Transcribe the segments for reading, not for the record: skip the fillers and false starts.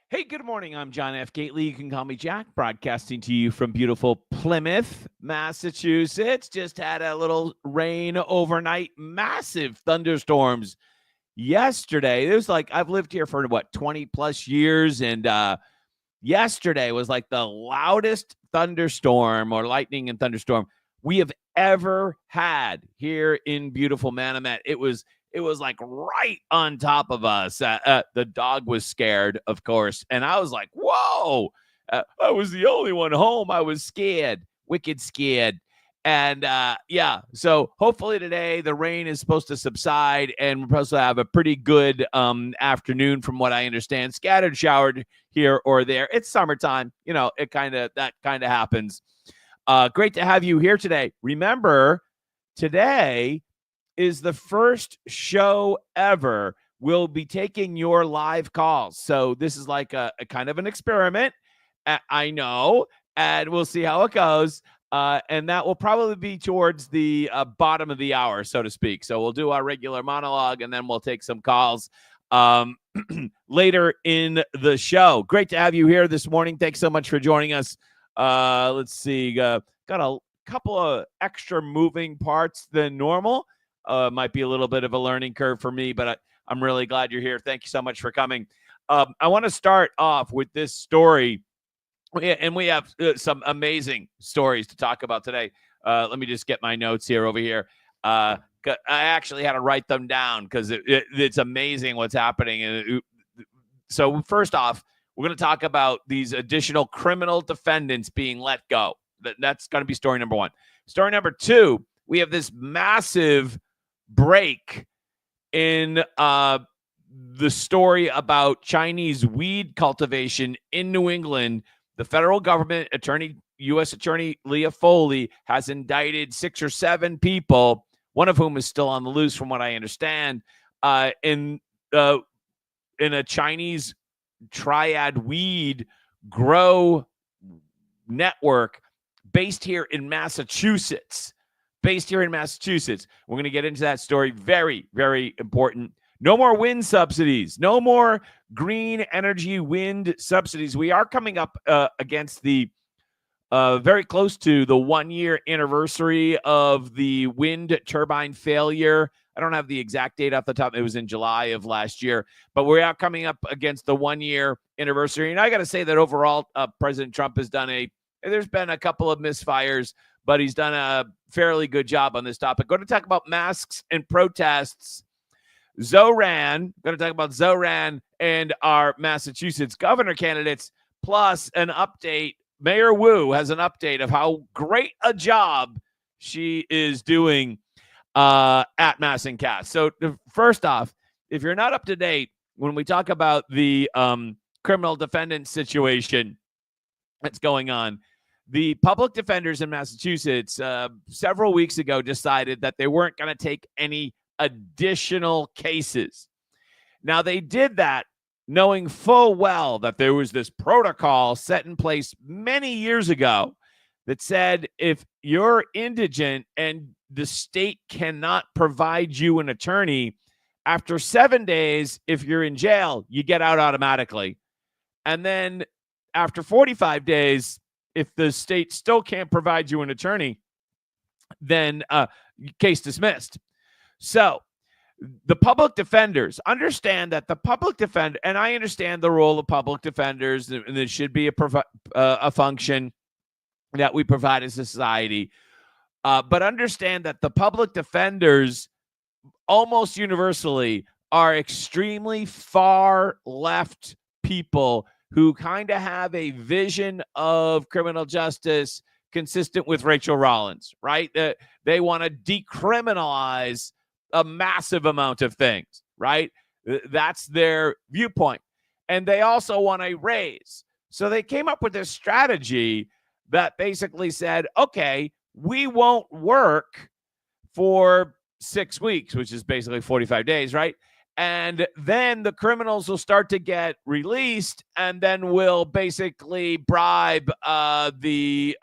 Hey, good morning. I'm John F. Gately. You can call me Jack, broadcasting to you from beautiful Plymouth, Massachusetts. Just had a little rain overnight, massive thunderstorms yesterday. It was like I've lived here for 20 plus years, and yesterday was like the loudest thunderstorm or lightning and thunderstorm we have ever had here in beautiful Manomet. It was like right on top of us. The dog was scared, of course, and I was like, "Whoa!" I was the only one home. I was scared, wicked scared. And yeah, so hopefully today the rain is supposed to subside, and we're supposed to have a pretty good afternoon, from what I understand. Scattered showered here or there. It's summertime, It that kind of happens. Great to have you here today. Remember, today is the first show ever we'll be taking your live calls. So this is like a kind of an experiment. I know, and we'll see how it goes. And that will probably be towards the bottom of the hour, so to speak. So we'll do our regular monologue, and then we'll take some calls later in the show. Great to have you here this morning. Thanks so much for joining us. Let's see. Got a couple of extra moving parts than normal. Might be a little bit of a learning curve for me, but I'm really glad you're here. Thank you so much for coming. I want to start off with this story. And we have some amazing stories to talk about today. Let me just get my notes here over here. I actually had to write them down because it's amazing what's happening. So first off, we're going to talk about these additional criminal defendants being let go. That's going to be story number one. Story number two, we have this massive break in the story about Chinese weed cultivation in New England. The federal government U.S. Attorney Leah Foley has indicted 6 or 7 people, one of whom is still on the loose, from what I understand, in a Chinese triad weed grow network based here in Massachusetts. We're going to get into that story. Very, very important. No more wind subsidies. No more green energy wind subsidies. We are coming up against the very close to the 1-year anniversary of the wind turbine failure. I don't have the exact date off the top. It was in July of last year, but we are coming up against the 1-year anniversary. And I got to say that overall, President Trump has done there's been a couple of misfires, but he's done a fairly good job on this topic. Going to talk about masks and protests. Going to talk about Zoran and our Massachusetts governor candidates, plus an update. Mayor Wu has an update of how great a job she is doing at Mass and Cass. So first off, if you're not up to date, when we talk about the criminal defendant situation that's going on, the public defenders in Massachusetts several weeks ago decided that they weren't going to take any additional cases. Now, they did that knowing full well that there was this protocol set in place many years ago that said if you're indigent and the state cannot provide you an attorney, after 7 days, if you're in jail, you get out automatically. And then after 45 days, if the state still can't provide you an attorney, then case dismissed. So the public defenders understand that and I understand the role of public defenders, and there should be a function that we provide as a society. But understand that the public defenders almost universally are extremely far left people who kind of have a vision of criminal justice consistent with Rachel Rollins, right? They want to decriminalize a massive amount of things, right? That's their viewpoint. And they also want a raise. So they came up with this strategy that basically said, okay, we won't work for 6 weeks, which is basically 45 days, right? And then the criminals will start to get released, and then we'll basically bribe the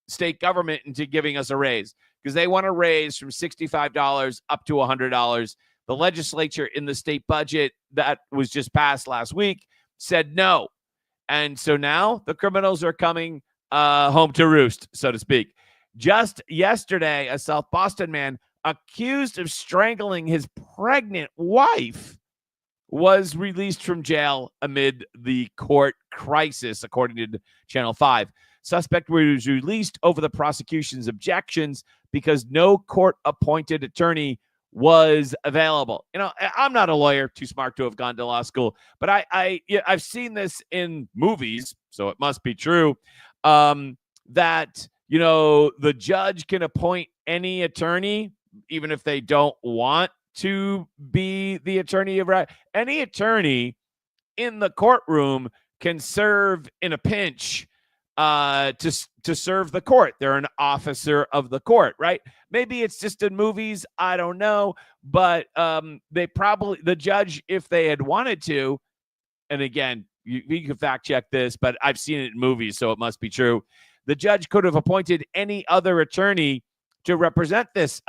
state government into giving us a raise, because they want to raise from $65 up to $100. The legislature in the state budget that was just passed last week said no. And so now the criminals are coming home to roost, so to speak. Just yesterday, a South Boston man accused of strangling his pregnant wife was released from jail amid the court crisis, according to Channel 5. Suspect was released over the prosecution's objections because no court-appointed attorney was available. You know, I'm not a lawyer, too smart to have gone to law school, but I've seen this in movies, so it must be true, that, you know, the judge can appoint any attorney, even if they don't want to be the attorney of right. Any attorney in the courtroom can serve in a pinch to serve the court. They're an officer of the court, right? Maybe it's just in movies. I don't know. But the judge, if they had wanted to, and again, you can fact check this, but I've seen it in movies, so it must be true. The judge could have appointed any other attorney to represent this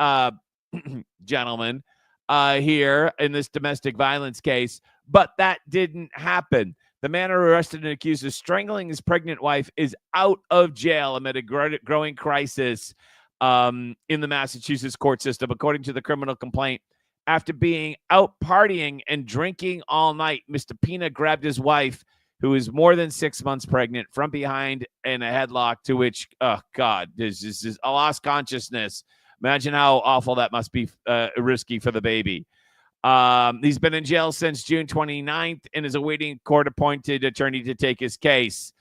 gentleman here in this domestic violence case, but that didn't happen. The man arrested and accused of strangling his pregnant wife is out of jail amid a growing crisis in the Massachusetts court system, according to the criminal complaint. After being out partying and drinking all night, Mr. Pina grabbed his wife, who is more than 6 months pregnant, from behind in a headlock, to which, oh, God, this is a lost consciousness. Imagine how awful that must be, risky for the baby. He's been in jail since June 29th and is awaiting court-appointed attorney to take his case.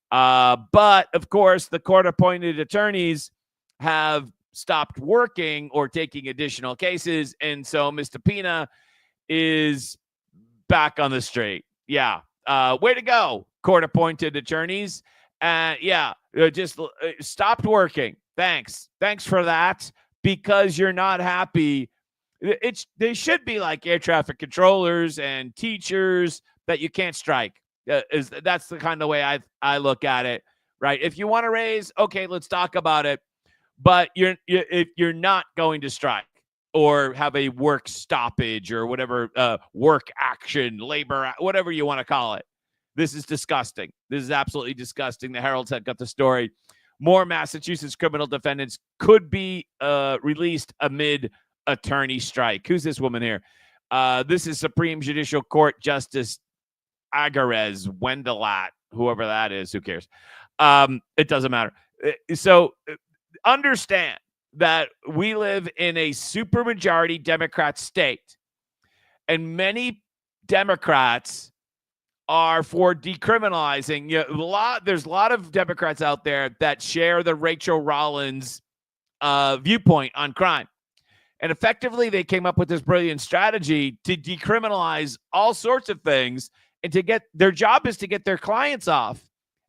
But, of course, the court-appointed attorneys have stopped working or taking additional cases, and so Mr. Pina is back on the street. Yeah. Way to go, court-appointed attorneys. Just stopped working. Thanks for that, because you're not happy. They should be like air traffic controllers and teachers that you can't strike. That's the kind of way I look at it, right? If you want to raise, okay, let's talk about it. But if you're not going to strike or have a work stoppage or whatever, work action, labor, whatever you want to call it. This is disgusting. This is absolutely disgusting. The Herald's got the story. More Massachusetts criminal defendants could be released amid attorney strike. Who's this woman here? This is Supreme Judicial Court Justice Agarez Wendelat, whoever that is. Who cares? It doesn't matter. So understand that we live in a supermajority Democrat state, and many Democrats are for decriminalizing. There's a lot of Democrats out there that share the Rachel Rollins viewpoint on crime. And effectively, they came up with this brilliant strategy to decriminalize all sorts of things, and their job is to get their clients off.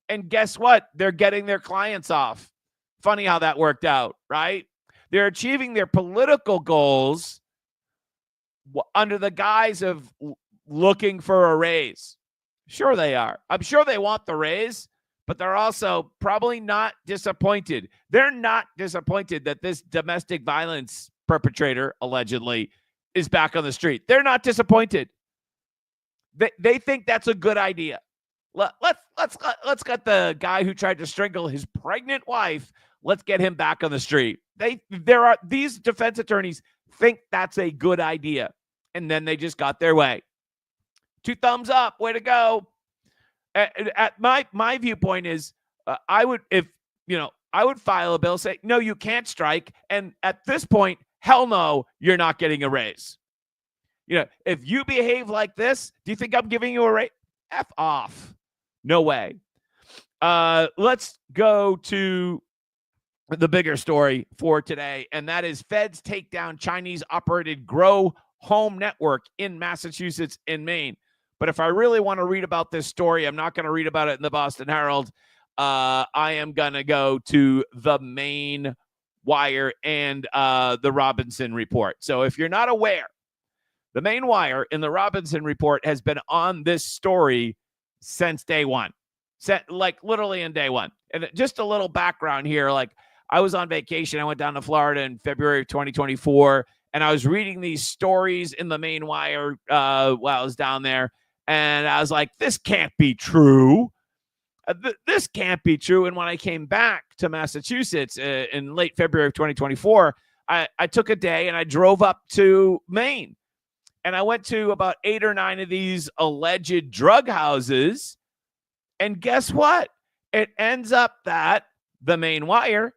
And guess what? They're getting their clients off. Funny how that worked out, right? They're achieving their political goals under the guise of looking for a raise. Sure they are. I'm sure they want the raise, but they're also probably not disappointed. They're not disappointed that this domestic violence perpetrator, allegedly, is back on the street. They're not disappointed. They think that's a good idea. Let's get the guy who tried to strangle his pregnant wife. Let's get him back on the street. These defense attorneys think that's a good idea, and then they just got their way. 2 thumbs up. Way to go. My viewpoint is, I would file a bill saying, no, you can't strike. And at this point, hell no, you're not getting a raise. If you behave like this, do you think I'm giving you a raise? F off. No way. Let's go to the bigger story for today, and that is feds take down Chinese-operated Grow Home Network in Massachusetts and Maine. But if I really want to read about this story, I'm not going to read about it in the Boston Herald. I am going to go to the Maine Wire and the Robinson Report. So if you're not aware, the Maine Wire and the Robinson Report has been on this story since day one, literally in day one. And just a little background here, I was on vacation. I went down to Florida in February of 2024, and I was reading these stories in the Maine Wire while I was down there. And I was like, this can't be true. this can't be true. And when I came back to Massachusetts in late February of 2024, I took a day and I drove up to Maine. And I went to about 8 or 9 of these alleged drug houses. And guess what? It ends up that the Maine Wire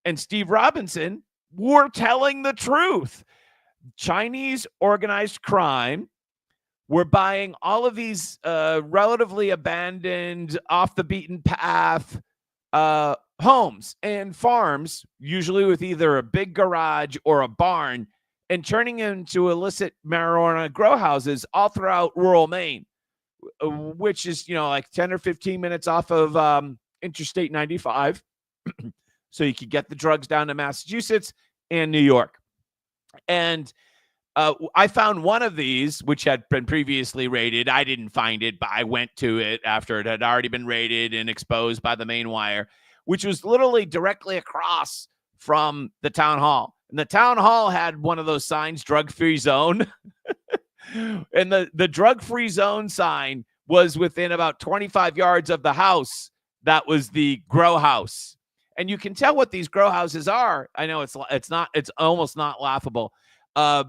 and Steve Robinson were telling the truth. Chinese organized crime were buying all of these relatively abandoned, off the beaten path homes and farms, usually with either a big garage or a barn, and turning into illicit marijuana grow houses all throughout rural Maine, which is, like 10 or 15 minutes off of Interstate 95. So you could get the drugs down to Massachusetts and New York. And I found one of these, which had been previously raided. I didn't find it, but I went to it after it had already been raided and exposed by the Maine Wire, which was literally directly across from the town hall. And the town hall had one of those signs, drug-free zone. And the drug-free zone sign was within about 25 yards of the house that was the grow house. And you can tell what these grow houses are. I know it's almost not laughable,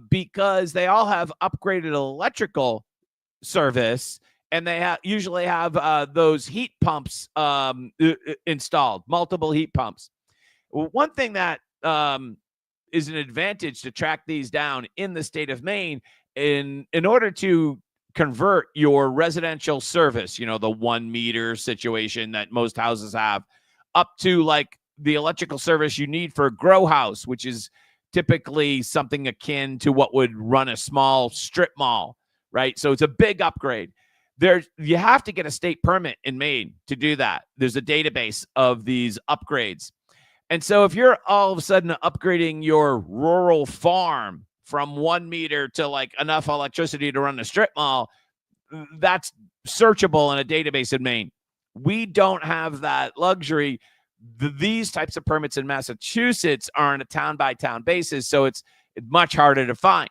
because they all have upgraded electrical service, and they usually have those heat pumps installed, multiple heat pumps. One thing that is an advantage to track these down in the state of Maine, in order to convert your residential service, the 1 meter situation that most houses have, up to like the electrical service you need for a grow house, which is typically something akin to what would run a small strip mall, right? So it's a big upgrade. You have to get a state permit in Maine to do that. There's a database of these upgrades. And so if you're all of a sudden upgrading your rural farm from 1 meter to like enough electricity to run a strip mall, that's searchable in a database in Maine. We don't have that luxury. These types of permits in Massachusetts are on a town-by-town basis, so it's much harder to find.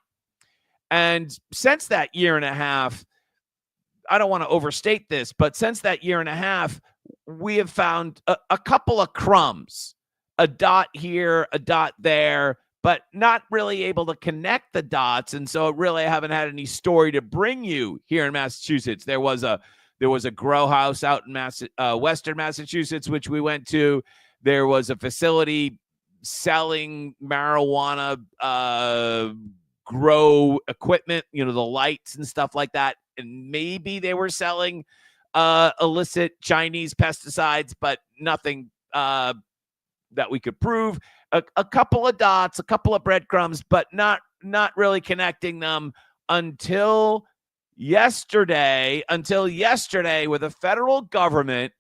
And since that year and a half, I don't want to overstate this, but since that year and a half, we have found a couple of crumbs, a dot here, a dot there, but not really able to connect the dots. And so really I haven't had any story to bring you here in Massachusetts. There was a grow house out in Western Massachusetts, which we went to. There was a facility selling marijuana grow equipment, the lights and stuff like that. And maybe they were selling illicit Chinese pesticides, but nothing that we could prove. A couple of dots, a couple of breadcrumbs, but not really connecting them until yesterday, with the federal government.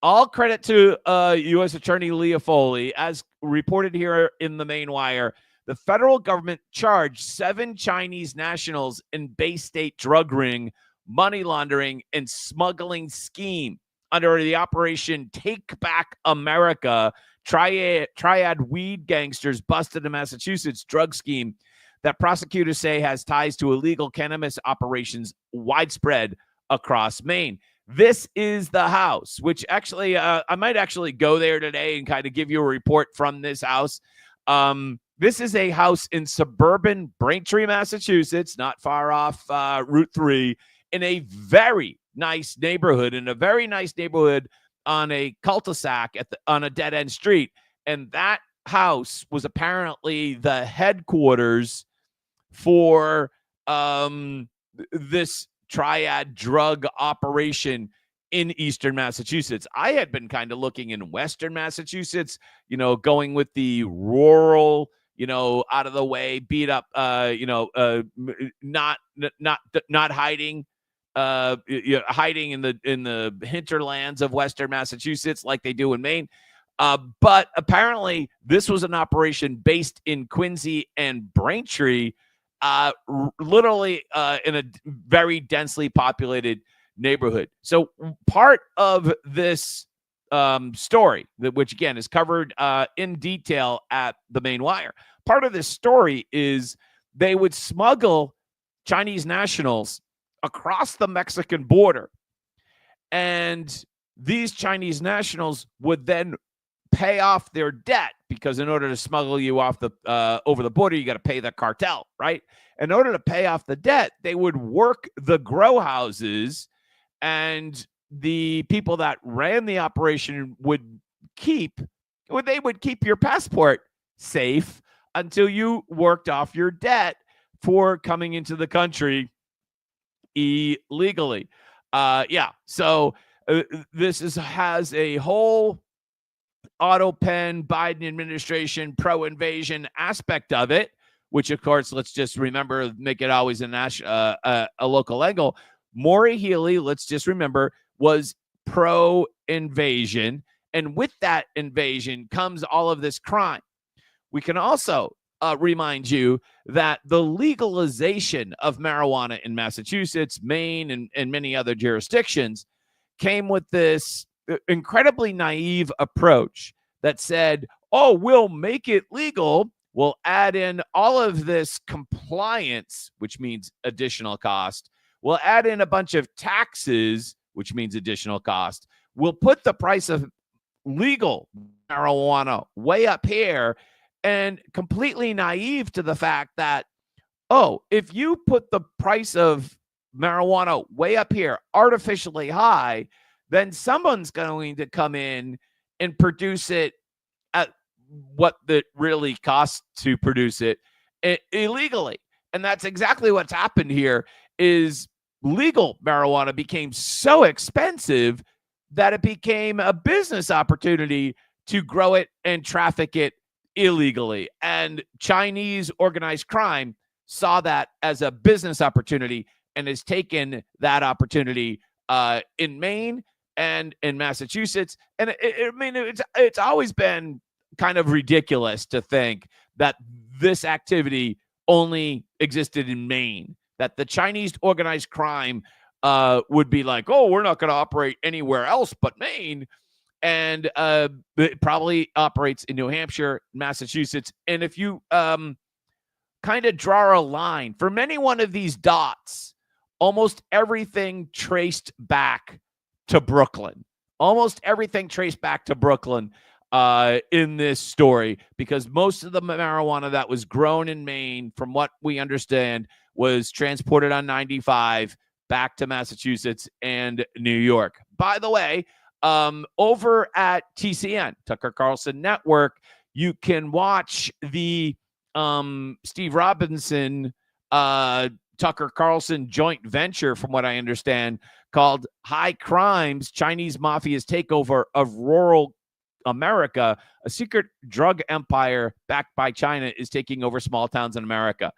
All credit to U.S. Attorney Leah Foley, as reported here in the Maine Wire. The federal government charged 7 Chinese nationals in Bay State drug ring, money laundering, and smuggling scheme under the Operation Take Back America triad weed gangsters busted in Massachusetts drug scheme that prosecutors say has ties to illegal cannabis operations widespread across Maine. This is the house, which actually I might actually go there today and kind of give you a report from this house. This is a house in suburban Braintree, Massachusetts, not far off Route 3, in a very nice neighborhood, on a cul-de-sac on a dead-end street. And that house was apparently the headquarters for this triad drug operation in Eastern Massachusetts. I had been kind of looking in Western Massachusetts, going with the rural, out of the way, beat up, not hiding, hiding in the hinterlands of Western Massachusetts like they do in Maine. But apparently this was an operation based in Quincy and Braintree, literally in a very densely populated neighborhood. So part of this story, which again is covered in detail at the Maine Wire, part of this story is they would smuggle Chinese nationals across the Mexican border. And these Chinese nationals would then pay off their debt, because in order to smuggle you off the over the border, you got to pay the cartel, right? In order to pay off the debt, they would work the grow houses, and the people that ran the operation would keep your passport safe until you worked off your debt for coming into the country illegally. So this has a whole auto pen Biden administration pro-invasion aspect of it, which of course, let's just remember, make it always a local angle. Maura Healey, let's just remember, was pro-invasion, and with that invasion comes all of this crime. We can also remind you that the legalization of marijuana in Massachusetts, Maine, and many other jurisdictions came with this incredibly naive approach that said, oh, we'll make it legal. We'll add in all of this compliance, which means additional cost. We'll add in a bunch of taxes, which means additional cost. We'll put the price of legal marijuana way up here, and completely naive to the fact that, oh, if you put the price of marijuana way up here, artificially high, then someone's going to come in and produce it at what it really costs to produce it illegally. And that's exactly what's happened here. Is legal marijuana became so expensive that it became a business opportunity to grow it and traffic it illegally. And Chinese organized crime saw that as a business opportunity and has taken that opportunity in Maine and in Massachusetts. And it's always been kind of ridiculous to think that this activity only existed in Maine, that the Chinese organized crime would be like, oh, we're not going to operate anywhere else but Maine. And it probably operates in New Hampshire, Massachusetts. And if you kind of draw a line from any one of these dots, almost everything traced back to Brooklyn. Almost everything traced back to Brooklyn in this story, because most of the marijuana that was grown in Maine, from what we understand, was transported on 95 back to Massachusetts and New York. By the way, over at TCN, Tucker Carlson Network, you can watch the Steve Robinson, Tucker Carlson joint venture, from what I understand, called High Crimes, Chinese Mafia's Takeover of Rural America. A secret drug empire backed by China is taking over small towns in America.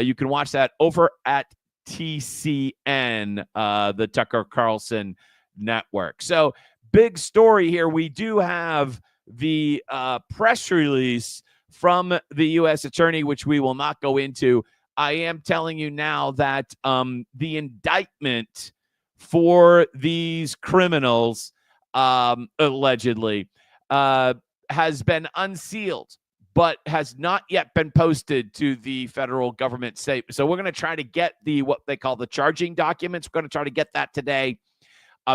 You can watch that over at TCN, the Tucker Carlson Network. So, big story here. We do have the press release from the U.S. attorney, which we will not go into. I am telling you now that the indictment for these criminals, allegedly, has been unsealed, but has not yet been posted to the federal government. So we're going to try to get what they call the charging documents. We're going to try to get that today.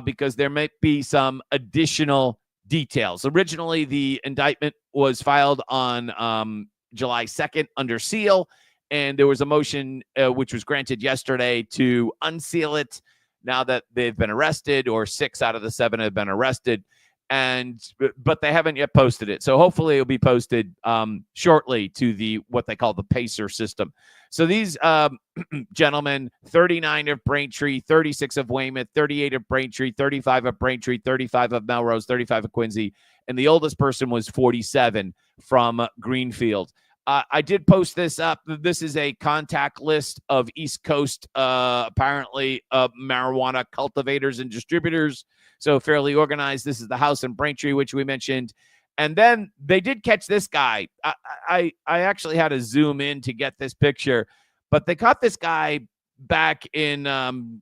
Because there might be some additional details. Originally, the indictment was filed on July 2nd under seal, and there was a motion which was granted yesterday to unseal it now that they've been arrested, or 6 out of the 7 have been arrested, but they haven't yet posted it. So hopefully it'll be posted shortly to what they call the PACER system. So these gentlemen, 39 of Braintree, 36 of Weymouth, 38 of Braintree, 35 of Braintree, 35 of Melrose, 35 of Quincy, and the oldest person was 47 from Greenfield. I did post this up. This is a contact list of East Coast, apparently, marijuana cultivators and distributors. So fairly organized. This is the house in Braintree, which we mentioned. And then they did catch this guy. I actually had to zoom in to get this picture, but they caught this guy back in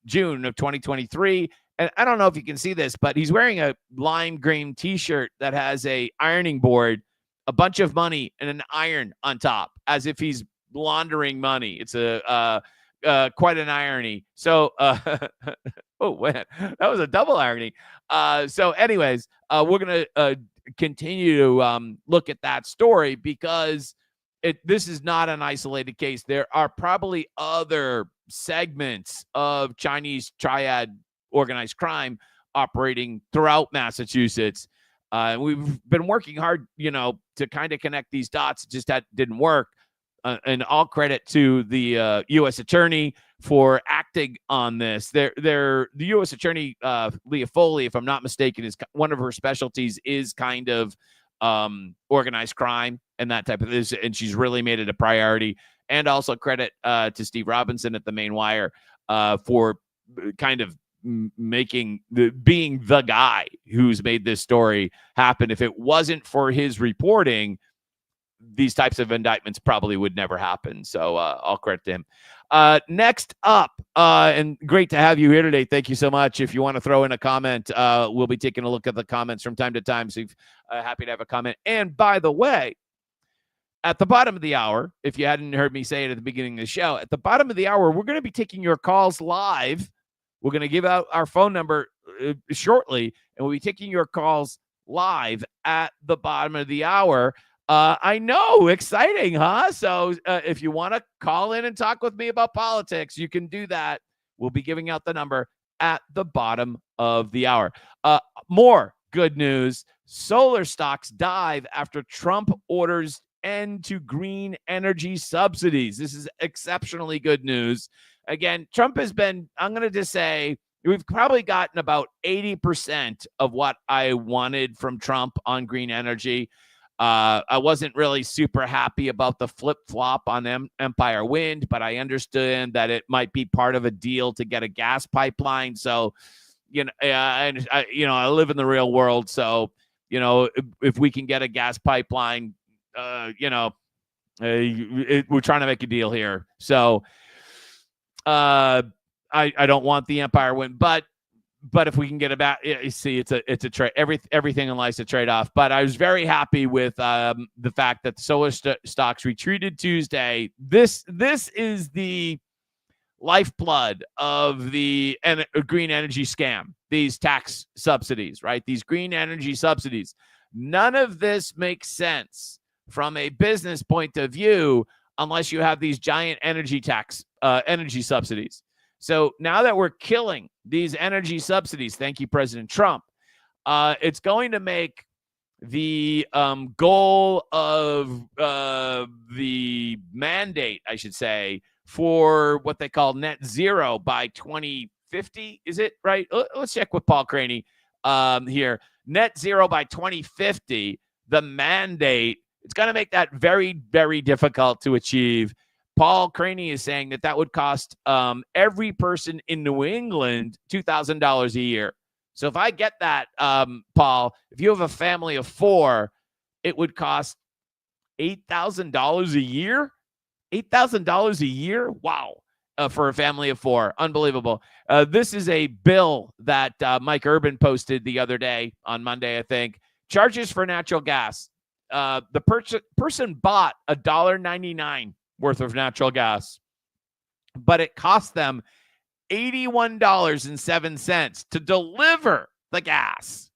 June of 2023. And I don't know if you can see this, but he's wearing a lime green T-shirt that has a ironing board, a bunch of money, and an iron on top, as if he's laundering money. It's quite an irony. So, oh man, that was a double irony. So, anyways, we're gonna continue to look at that story because this is not an isolated case. There are probably other segments of Chinese triad organized crime operating throughout Massachusetts. We've been working hard, to kind of connect these dots. Just that didn't work. And all credit to the U.S. attorney for acting on this. The U.S. attorney, Leah Foley, if I'm not mistaken, is one of her specialties is kind of organized crime and that type of this, and she's really made it a priority. And also credit to Steve Robinson at the Main Wire for kind of being the guy who's made this story happen. If it wasn't for his reporting, these types of indictments probably would never happen. So all credit to him. Next up, and great to have you here today. Thank you so much. If you want to throw in a comment, we'll be taking a look at the comments from time to time. So happy to have a comment. And by the way, at the bottom of the hour, if you hadn't heard me say it at the beginning of the show, at the bottom of the hour, we're going to be taking your calls live. We're going to give out our phone number shortly, and we'll be taking your calls live at the bottom of the hour. I know, exciting, huh? So if you want to call in and talk with me about politics, you can do that. We'll be giving out the number at the bottom of the hour. More good news. Solar stocks dive after Trump orders end to green energy subsidies. This is exceptionally good news. Again, Trump has been, I'm going to just say, we've probably gotten about 80% of what I wanted from Trump on green energy. I wasn't really super happy about the flip-flop on Empire Wind, but I understood that it might be part of a deal to get a gas pipeline. So, I live in the real world. So, if we can get a gas pipeline, we're trying to make a deal here. So, I don't want the Empire Wind, but if we can get about, you see, it's a trade. Everything in life's a trade-off. But I was very happy with the fact that the solar stocks retreated Tuesday. This is the lifeblood of the green energy scam. These tax subsidies, right? These green energy subsidies. None of this makes sense from a business point of view unless you have these giant energy subsidies. So now that we're killing these energy subsidies, thank you, President Trump, it's going to make the goal of the mandate, I should say, for what they call net zero by 2050. Is it right? Let's check with Paul Craney here. Net zero by 2050, the mandate, it's going to make that very, very difficult to achieve. Paul Craney is saying that would cost every person in New England $2,000 a year. So if I get that, Paul, if you have a family of 4, it would cost $8,000 a year. $8,000 a year? Wow. For a family of 4. Unbelievable. This is a bill that Mike Urban posted the other day on Monday, I think. Charges for natural gas. The person bought $1.99 worth of natural gas, but it cost them $81.07 to deliver the gas.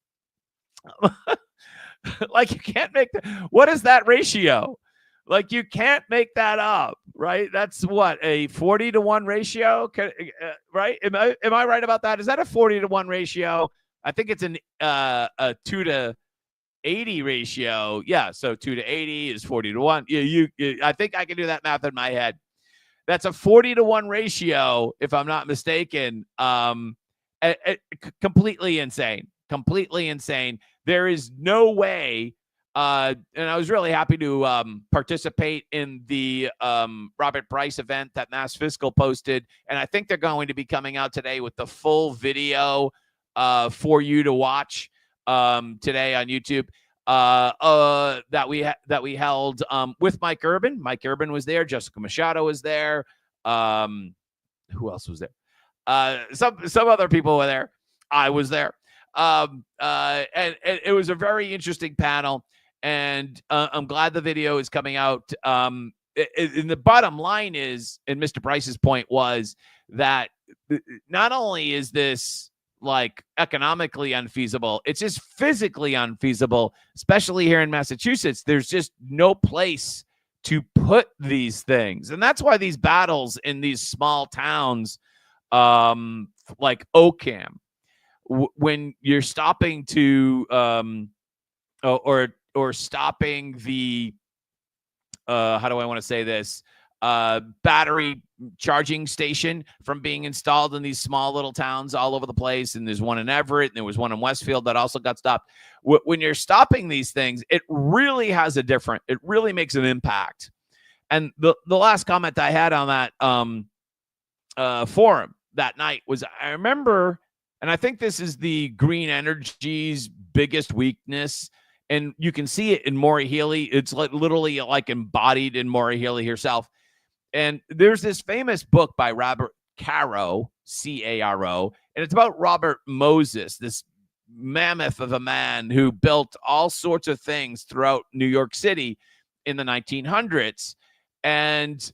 Like, you can't make that. What is that ratio? Like, you can't make that up, right? That's what, a 40-to-1 ratio, right? Am I right about that? Is that a 40-to-1 ratio? I think it's a 2-to-80 ratio. Yeah, so 2-to-80 is 40-to-1. I think I can do that math in my head. That's a 40-to-1 ratio, if I'm not mistaken. Completely insane. Completely insane. There is no way. And I was really happy to participate in the Robert Price event that Mass Fiscal posted. And I think they're going to be coming out today with the full video for you to watch today on YouTube that we held with Mike Urban. Mike Urban was there. Jessica Machado was there. Who else was there? Some other people were there. I was there. And it was a very interesting panel. And I'm glad the video is coming out. and the bottom line is, and Mr. Bryce's point was that not only is this like economically unfeasible, it's just physically unfeasible, especially here in Massachusetts. There's just no place to put these things. And that's why these battles in these small towns, like Oakham, when you're stopping to, or stopping the, how do I want to say this? Battery charging station from being installed in these small little towns all over the place. And there's one in Everett, and there was one in Westfield that also got stopped. When you're stopping these things, it really has it really makes an impact. And the last comment I had on that forum that night was, I remember, and I think this is the green energy's biggest weakness, and you can see it in Maura Healey. It's literally like embodied in Maura Healey herself. And there's this famous book by Robert Caro, C-A-R-O, and it's about Robert Moses, this mammoth of a man who built all sorts of things throughout New York City in the 1900s. And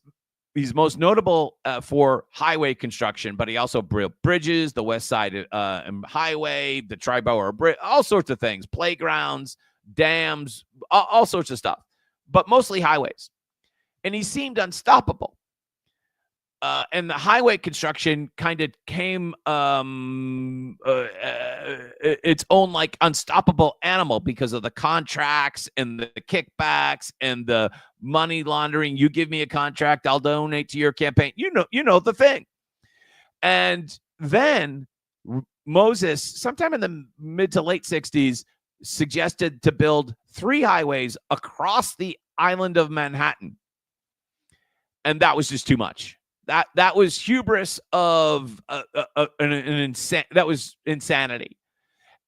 he's most notable for highway construction, but he also built bridges, the West Side Highway, the Triborough Bridge, all sorts of things, playgrounds, dams, all sorts of stuff, but mostly highways. And he seemed unstoppable. And the highway construction kind of came its own like unstoppable animal because of the contracts and the kickbacks and the money laundering. You give me a contract, I'll donate to your campaign. You know the thing. And then Moses, sometime in the mid to late 60s, suggested to build 3 highways across the island of Manhattan. And that was just too much. That was hubris of that was insanity.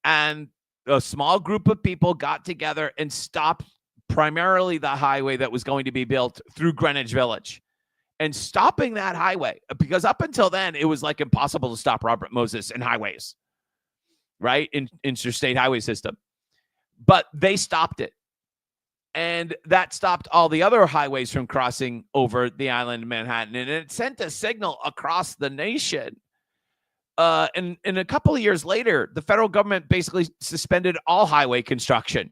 And a small group of people got together and stopped primarily the highway that was going to be built through Greenwich Village. And stopping that highway, because up until then, it was like impossible to stop Robert Moses in highways, right? In interstate highway system. But they stopped it. And that stopped all the other highways from crossing over the island of Manhattan. And it sent a signal across the nation. And a couple of years later, the federal government basically suspended all highway construction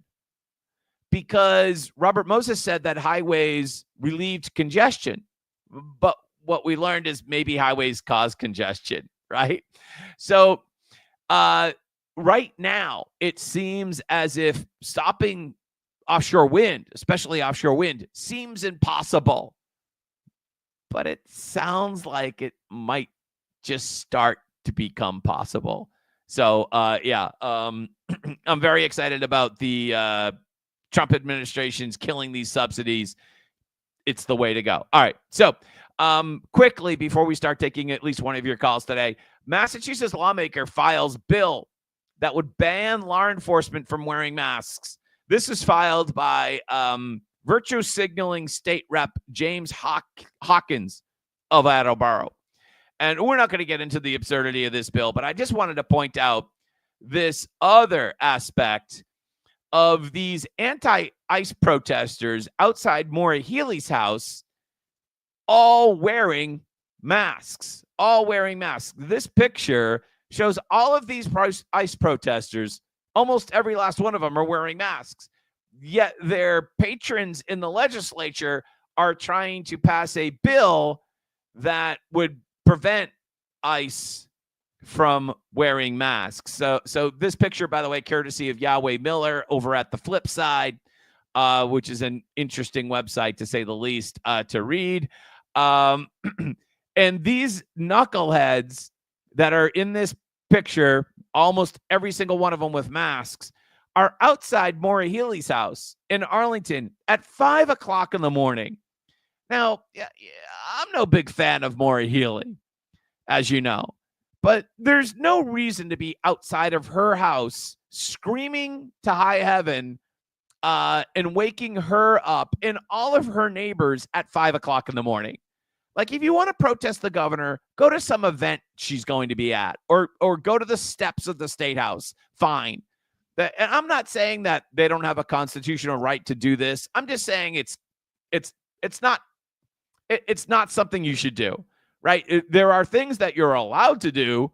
because Robert Moses said that highways relieved congestion. But what we learned is maybe highways cause congestion, right? So right now, it seems as if stopping offshore wind, especially offshore wind, seems impossible. But it sounds like it might just start to become possible. So, I'm very excited about the Trump administration's killing these subsidies. It's the way to go. All right. So, quickly, before we start taking at least one of your calls today, Massachusetts lawmaker files bill that would ban law enforcement from wearing masks. This is filed by virtue signaling state rep James Hawkins of Attleboro. And we're not going to get into the absurdity of this bill, but I just wanted to point out this other aspect of these anti-ICE protesters outside Maura Healey's house, all wearing masks. This picture shows all of these ICE protesters. Almost every last one of them are wearing masks. Yet their patrons in the legislature are trying to pass a bill that would prevent ICE from wearing masks. So this picture, by the way, courtesy of Yahweh Miller over at The Flip Side, which is an interesting website to say the least to read. And these knuckleheads that are in this picture, almost every single one of them with masks, are outside Maura Healey's house in Arlington at 5 o'clock in the morning. Now, I'm no big fan of Maura Healey, as you know, but there's no reason to be outside of her house screaming to high heaven and waking her up and all of her neighbors at 5 o'clock in the morning. Like, if you want to protest the governor, go to some event she's going to be at, or go to the steps of the State House. Fine. And I'm not saying that they don't have a constitutional right to do this. I'm just saying it's not it's not something you should do, right? There are things that you're allowed to do,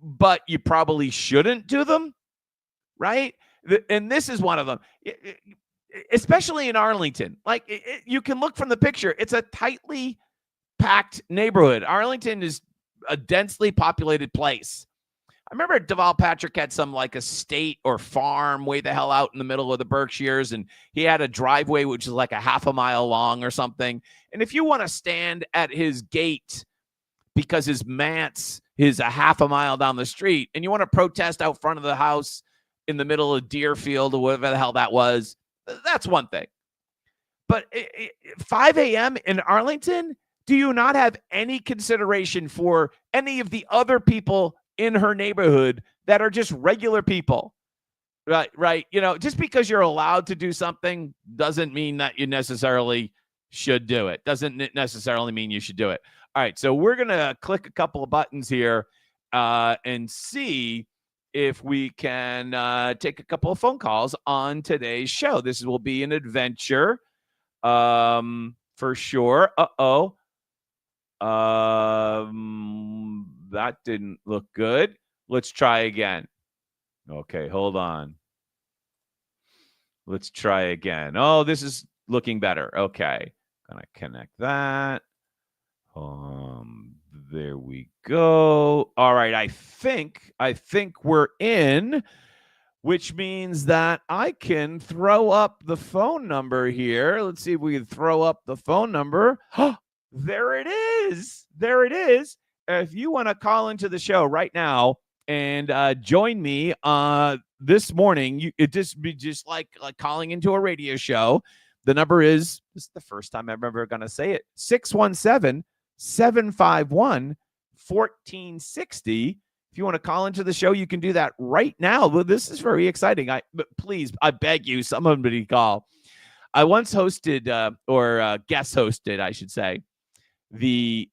but you probably shouldn't do them, right? And this is one of them, especially in Arlington. Like, you can look from the picture. It's a tightly packed neighborhood. Arlington is a densely populated place. I remember Deval Patrick had some like estate or farm way the hell out in the middle of the Berkshires, and he had a driveway which is like a half a mile long or something. And if you want to stand at his gate because his manse is a half a mile down the street, and you want to protest out front of the house in the middle of Deerfield or whatever the hell that was, that's one thing. But 5 a.m. in Arlington, do you not have any consideration for any of the other people in her neighborhood that are just regular people? Right. Just because you're allowed to do something doesn't mean that you necessarily should do it. Doesn't necessarily mean you should do it. All right. So we're going to click a couple of buttons here and see if we can take a couple of phone calls on today's show. This will be an adventure for sure. That didn't look good. Let's try again. Okay, hold on. Let's try again. Oh, this is looking better. Okay, gonna connect that. There we go. All right, I think we're in, which means that I can throw up the phone number here. Let's see if we can throw up the phone number. There it is. If you want to call into the show right now and join me this morning, it just be just like calling into a radio show. The number is, this is the first time I'm ever going to say it, 617-751-1460. If you want to call into the show, you can do that right now. Well, this is very exciting. But please, I beg you, somebody call. I once hosted or guest hosted, I should say, the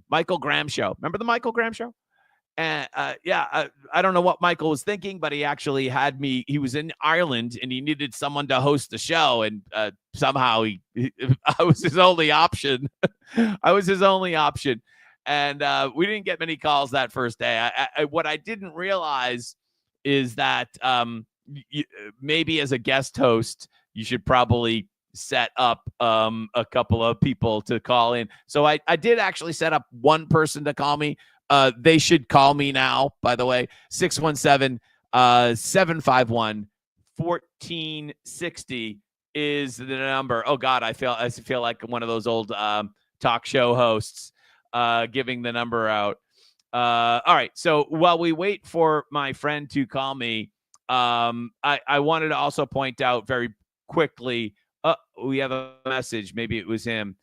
Michael Graham show. Remember the Michael Graham show? And I don't know what Michael was thinking, but he actually had me. He was in Ireland and he needed someone to host the show, and somehow I was his only option. And we didn't get many calls that first day. What I didn't realize is that maybe as a guest host, you should probably set up a couple of people to call in. So I did actually set up one person to call me. They should call me now, by the way. 617-751-1460 is the number. Oh God, I feel like one of those old talk show hosts giving the number out. All right. So while we wait for my friend to call me, I wanted to also point out very quickly, we have a message. Maybe it was him.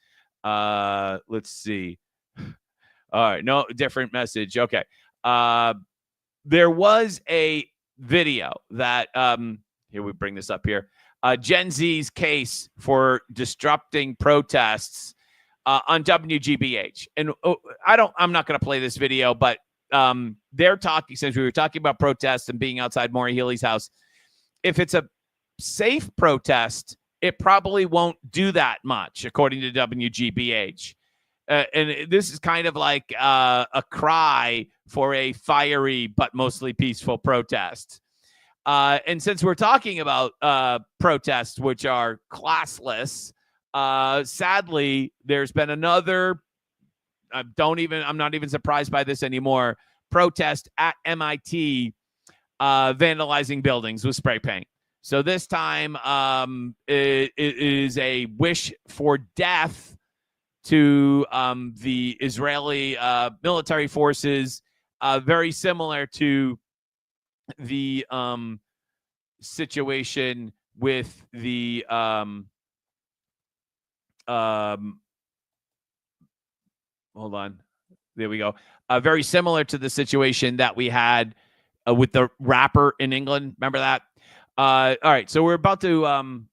Let's see. All right. No, different message. Okay. There was a video that, here we bring this up here. Gen Z's case for disrupting protests on WGBH. And I'm not going to play this video, but they're talking, since we were talking about protests and being outside Maura Healey's house, if it's a safe protest, it probably won't do that much, according to WGBH. And this is kind of like a cry for a fiery but mostly peaceful protest. And since we're talking about protests, which are classless, sadly, there's been another, I'm not even surprised by this anymore, protest at MIT vandalizing buildings with spray paint. So this time it is a wish for death to the Israeli military forces, very similar to the situation with the hold on. There we go. Very similar to the situation that we had with the rapper in England. Remember that? All right. So we're about to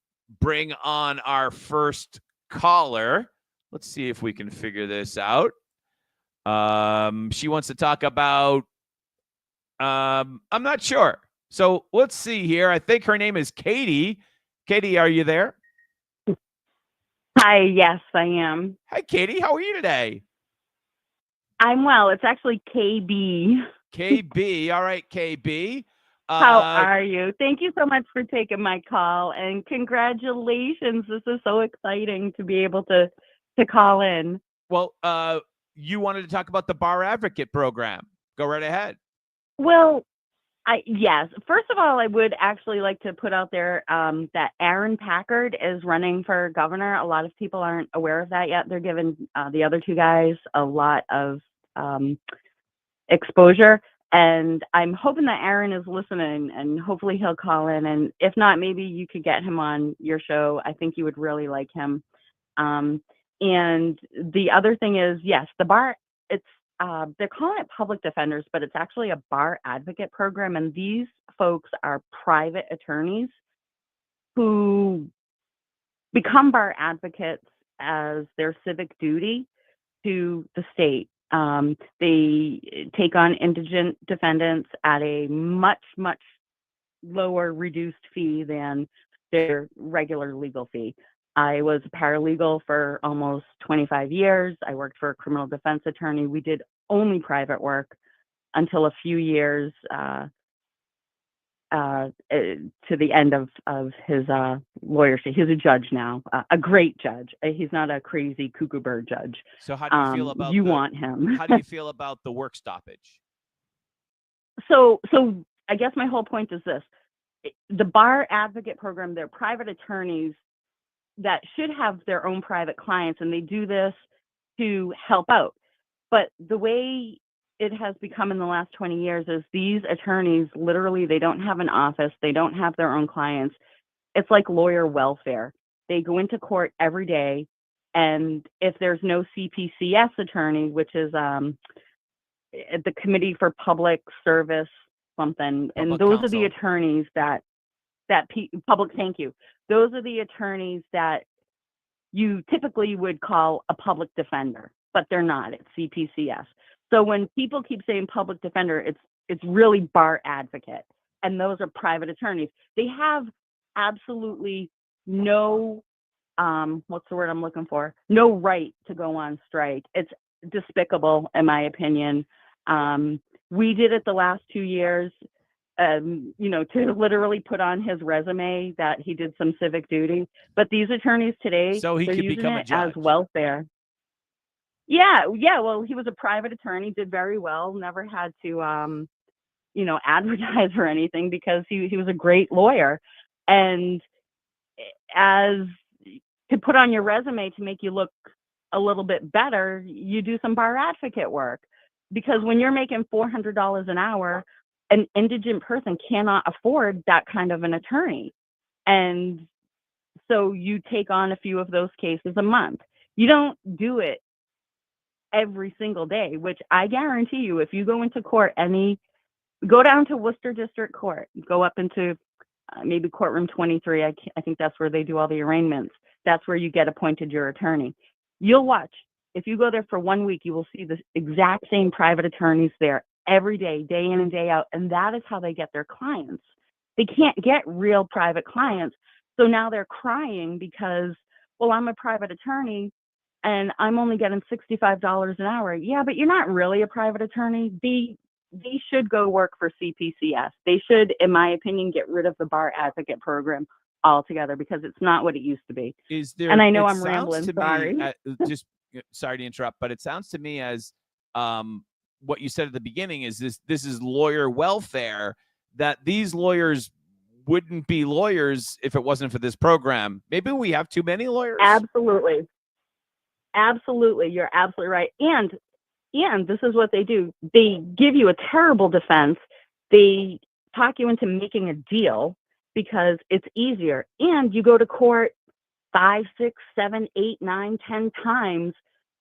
bring on our first caller. Let's see if we can figure this out. She wants to talk about, I'm not sure. So let's see here. I think her name is Katie. Katie, are you there? Hi, yes, I am. Hi, Katie. How are you today? I'm well. It's actually KB. KB. All right, KB. How Uh, are you? Thank you so much for taking my call and congratulations. This is so exciting to be able to call in. well, you wanted to talk about the Bar Advocate program. Go right ahead. Well, I yes. First of all, I would actually like to put out there that Aaron Packard is running for governor. A lot of people aren't aware of that yet. They're giving the other two guys a lot of um, exposure. And I'm hoping that Aaron is listening and hopefully he'll call in. And if not, maybe you could get him on your show. I think you would really like him. Um, and the other thing is, yes, the bar, it's, they're calling it public defenders, but it's actually a bar advocate program. And these folks are private attorneys who become bar advocates as their civic duty to the state. They take on indigent defendants at a much, much lower reduced fee than their regular legal fee. I was a paralegal for almost 25 years. I worked for a criminal defense attorney. We did only private work until a few years to the end of his lawyership. He's a judge now, a great judge. He's not a crazy cuckoo bird judge. So, how do you feel about You want him. How do you feel about the work stoppage? So I guess my whole point is this: the bar advocate program, they're private attorneys that should have their own private clients, and they do this to help out. But the way it has become in the last 20 years is these attorneys literally, they don't have an office, they don't have their own clients. It's like lawyer welfare. They go into court every day, and if there's no CPCS attorney, which is the Committee for Public Service something, and Public those are the counsel. attorneys public, thank you. Those are the attorneys that you typically would call a public defender, but they're not. It's CPCS. So when people keep saying public defender, it's really bar advocate, and those are private attorneys. They have absolutely no what's the word I'm looking for? No right to go on strike. It's despicable, in my opinion. We did it the last 2 years. To literally put on his resume that he did some civic duty. But these attorneys today, So he they're could using become a it as judge. welfare. Yeah. Well, he was a private attorney, did very well, never had to, advertise or anything because he was a great lawyer. And as to put on your resume to make you look a little bit better, you do some bar advocate work. Because when you're making $400 an hour, an indigent person cannot afford that kind of an attorney. And so you take on a few of those cases a month. You don't do it every single day, which I guarantee you, if you go into court, go down to Worcester District Court, go up into maybe courtroom 23. I think that's where they do all the arraignments. That's where you get appointed your attorney. You'll watch. If you go there for 1 week, you will see the exact same private attorneys there every day, day in and day out. And that is how they get their clients. They can't get real private clients. So now they're crying because, well, I'm a private attorney and I'm only getting $65 an hour. Yeah, but you're not really a private attorney. They should go work for CPCS. They should, in my opinion, get rid of the bar advocate program altogether because it's not what it used to be. Is there? And I know It I'm sounds rambling. to Sorry. me, just sorry to interrupt, but it sounds to me as what you said at the beginning is this is lawyer welfare, that these lawyers wouldn't be lawyers if it wasn't for this program. Maybe we have too many lawyers. Absolutely. You're absolutely right. And this is what they do. They give you a terrible defense. They talk you into making a deal because it's easier. And you go to court 5, 6, 7, 8, 9, 10 times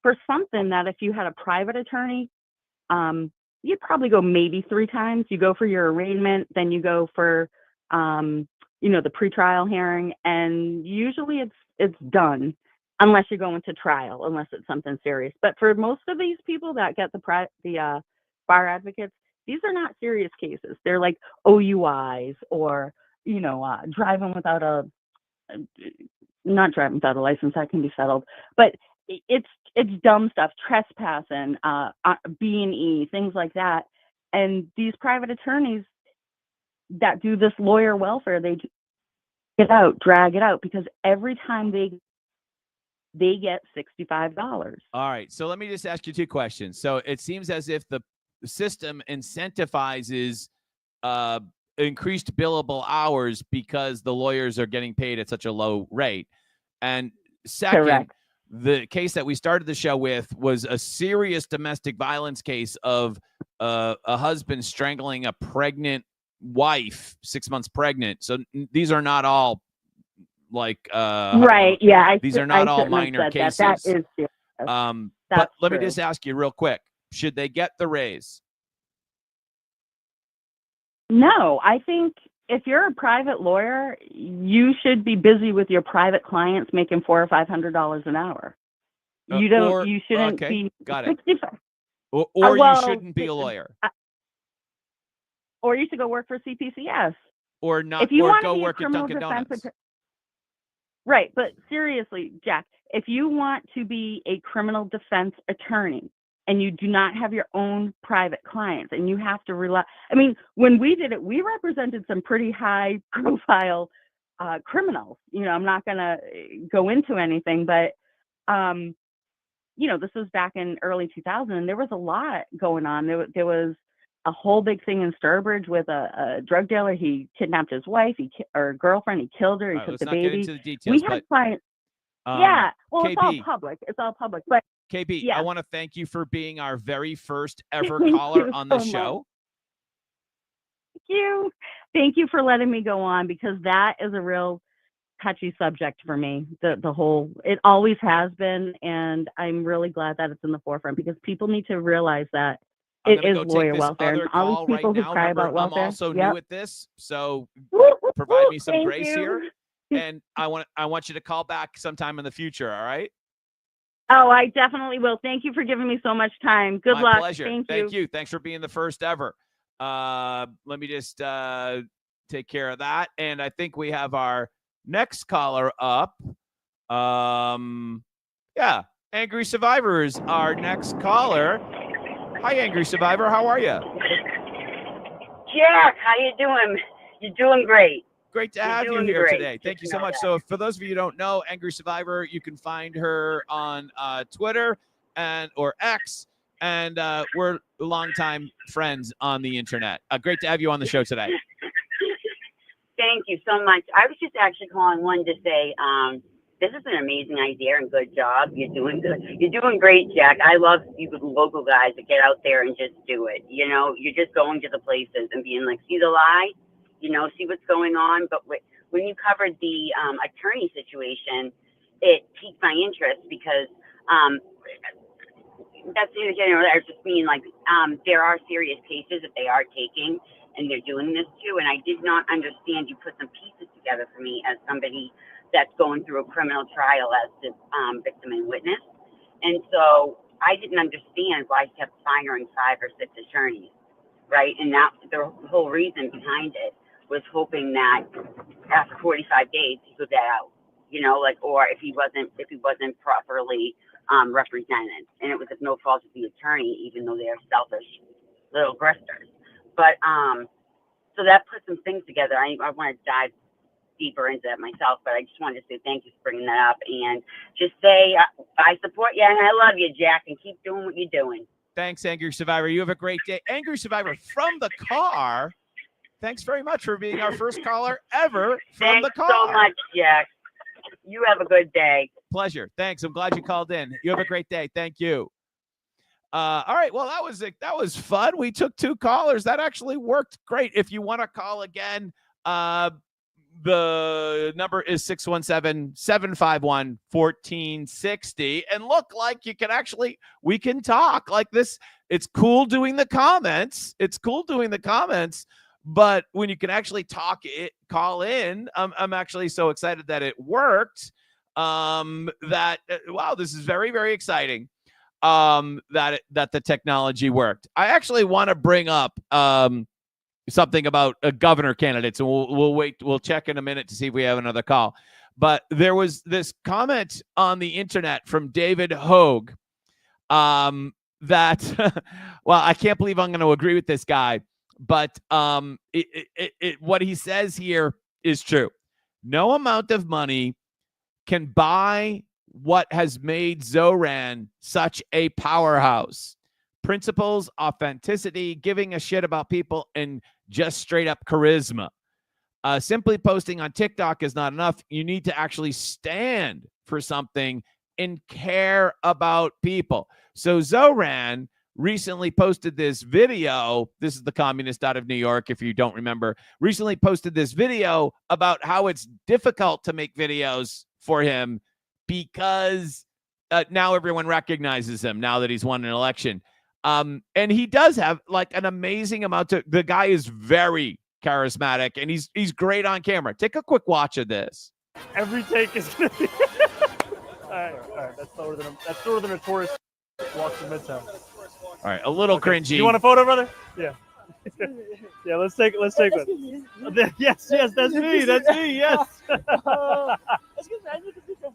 for something that if you had a private attorney, you'd probably go maybe 3 times. You go for your arraignment, then you go for, the pretrial hearing, and usually it's done unless you go into trial, unless it's something serious. But for most of these people that get the bar advocates, these are not serious cases. They're like OUIs or, driving without a not driving without a license, that can be settled. But it's dumb stuff, trespassing, B&E, things like that. And these private attorneys that do this lawyer welfare, they drag it out, because every time they get $65. All right. So let me just ask you two questions. So it seems as if the system incentivizes increased billable hours because the lawyers are getting paid at such a low rate. And second, Correct. the case that we started the show with was a serious domestic violence case of a husband strangling a pregnant wife, 6 months pregnant. So these are not all like right. Yeah. these are not all minor cases. That is serious. But let me just ask you real quick. Should they get the raise? No, I think if you're a private lawyer, you should be busy with your private clients making $400 or $500 an hour. You shouldn't be. Got it. 65. Or you shouldn't be a lawyer. Or you should go work for CPCS. Or not. If you or want go to be work a at Dunkin' Donuts. Right, but seriously, Jack, if you want to be a criminal defense attorney and you do not have your own private clients and you have to rely, I mean, when we did it, we represented some pretty high profile criminals. I'm not going to go into anything, but, this was back in early 2000, and there was a lot going on. There was a whole big thing in Sturbridge with a drug dealer. He kidnapped his wife, or girlfriend. He killed her. He took the baby. Get into the details, we had clients. Yeah, well, KB, it's all public. It's all public. But KB, yeah. I want to thank you for being our very first ever Thank caller you on the so show. Thank you for letting me go on, because that is a real touchy subject for me. It always has been, and I'm really glad that it's in the forefront, because people need to realize that it is lawyer welfare. And all these people who cry about welfare. I'm also new at this, so provide me some grace here. And I want you to call back sometime in the future. All right. Oh, I definitely will. Thank you for giving me so much time. Good luck. My pleasure. Thank you. Thanks for being the first ever. Let me just take care of that. And I think we have our next caller up. Yeah. Angry Survivor is our next caller. Hi, Angry Survivor. How are you? Jack, how you doing? You're doing great. Great to have you here today. Thank you so much. So for those of you who don't know, Angry Survivor, you can find her on Twitter or X, and we're longtime friends on the internet. Great to have you on the show today. Thank you so much. I was just actually calling one to say this is an amazing idea and good job. You're doing good. You're doing great, Jack. I love you local guys that get out there and just do it. You're just going to the places and being like, see the lie? See what's going on. But when you covered the attorney situation, it piqued my interest, because that's the general. I just mean, like, there are serious cases that they are taking and they're doing this too. And I did not understand. You put some pieces together for me as somebody that's going through a criminal trial as the victim and witness. And so I didn't understand why he kept firing 5 or 6 attorneys, right? And that's the whole reason behind it, was hoping that after 45 days he could get out, or if he wasn't properly represented. And it was of no fault of the attorney, even though they're selfish little grifters. But so that put some things together. I want to dive deeper into that myself, but I just wanted to say thank you for bringing that up, and just say I support you and I love you, Jack, and keep doing what you're doing. Thanks, Angry Survivor. You have a great day. Angry Survivor from the car. Thanks very much for being our first caller ever from the car. Thanks so much, Jack. You have a good day. Pleasure. Thanks. I'm glad you called in. You have a great day. Thank you. All right. Well, that was fun. We took 2 callers. That actually worked great. If you want to call again, the number is 617-751-1460. And look, like we can talk like this. It's cool doing the comments. But when you can actually call in, I'm actually so excited that it worked. Wow, this is very, very exciting. That the technology worked. I actually want to bring up something about governor candidates, and we'll wait. We'll check in a minute to see if we have another call. But there was this comment on the internet from David Hogue that, well, I can't believe I'm going to agree with this guy, but what he says here is true. No amount of money can buy what has made Zoran such a powerhouse. Principles, authenticity, giving a shit about people, and just straight up charisma. Simply posting on TikTok is not enough. You need to actually stand for something and care about people. So Zoran recently posted this video. This is the communist out of New York, if you don't remember. Recently posted this video about how it's difficult to make videos for him because now everyone recognizes him now that he's won an election. And he does have like an amazing amount of, the guy is very charismatic and he's great on camera. Take a quick watch of this. Every take is gonna be all right. That's slower than a tourist walks in Midtown. All right, a little cringy. You want a photo, brother? Yeah. Yeah, let's take one. Yes, that's me. That's me. Yes.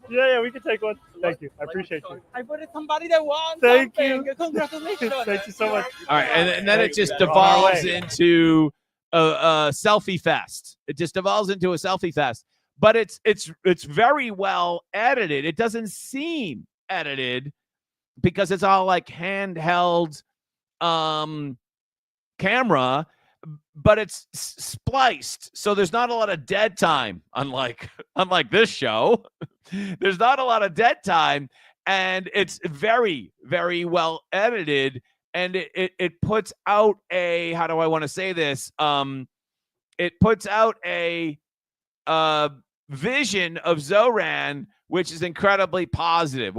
Yeah, we can take one. Thank you. I appreciate you. I put it somebody that wants. Thank something. you. Congratulations. Thank you so much. All right, and then it just We're on our devolves way. into a selfie fest. It just devolves into a selfie fest. But it's very well edited. It doesn't seem edited because it's all like handheld camera, but it's spliced. So there's not a lot of dead time, unlike this show. There's not a lot of dead time, and it's very, very well edited. And it puts out a, how do I want to say this? It puts out a vision of Zoran, which is incredibly positive,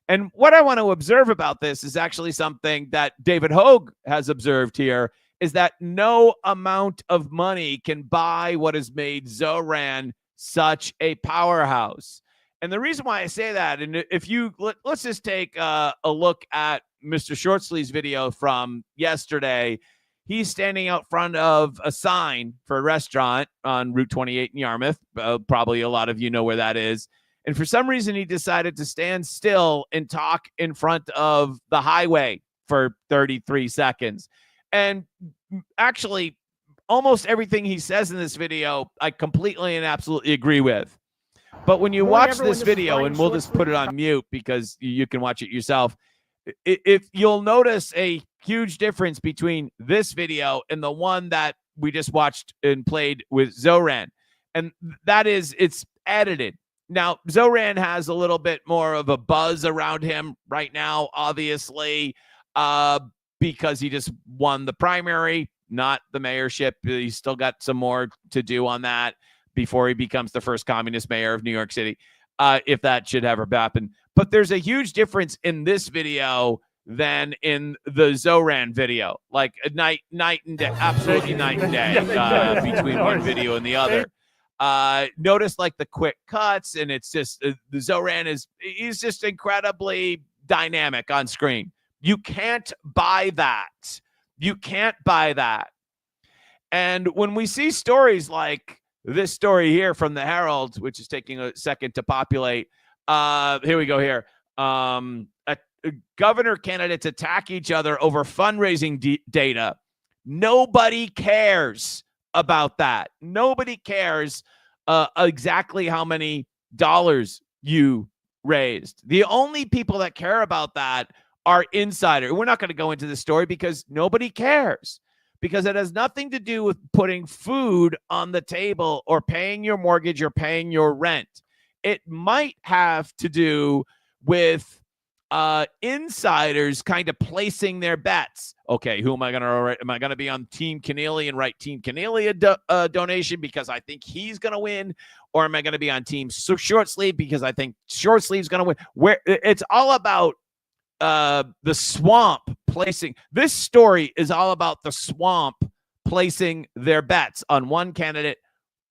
And what I want to observe about this is actually something that David Hogue has observed here, is that no amount of money can buy what has made Zoran such a powerhouse. And the reason why I say that, and if you, let's just take a look at Mr. Shortsleeve's video from yesterday. He's standing out front of a sign for a restaurant on Route 28 in Yarmouth. Probably a lot of you know where that is. And for some reason, he decided to stand still and talk in front of the highway for 33 seconds. And actually, almost everything he says in this video, I completely and absolutely agree with. But when you watch this video, and we'll just put it on mute because you can watch it yourself, if you'll notice a huge difference between this video and the one that we just watched and played with Zoran. And that is, it's edited. Now, Zoran has a little bit more of a buzz around him right now, obviously, because he just won the primary, not the mayorship. He's still got some more to do on that before he becomes the first communist mayor of New York City, if that should ever happen. But there's a huge difference in this video than in the Zoran video, like a night and day, absolutely night and day between one video and the other. Notice like the quick cuts, and it's just the Zoran he's just incredibly dynamic on screen. You can't buy that. And when we see stories like this story here from the Herald, which is taking a second to populate, here we go here. Governor candidates attack each other over fundraising data. Nobody cares about that. Nobody cares exactly how many dollars you raised. The only people that care about that are insiders. We're not going to go into this story because nobody cares, because it has nothing to do with putting food on the table or paying your mortgage or paying your rent. It might have to do with insiders kind of placing their bets. Okay, who am I going to write? Am I going to be on Team Keneally and write Team Keneally a donation because I think he's going to win? Or am I going to be on Team Shortsleeve because I think Shortsleeve's going to win? Where it's all about the swamp placing. This story is all about the swamp placing their bets on one candidate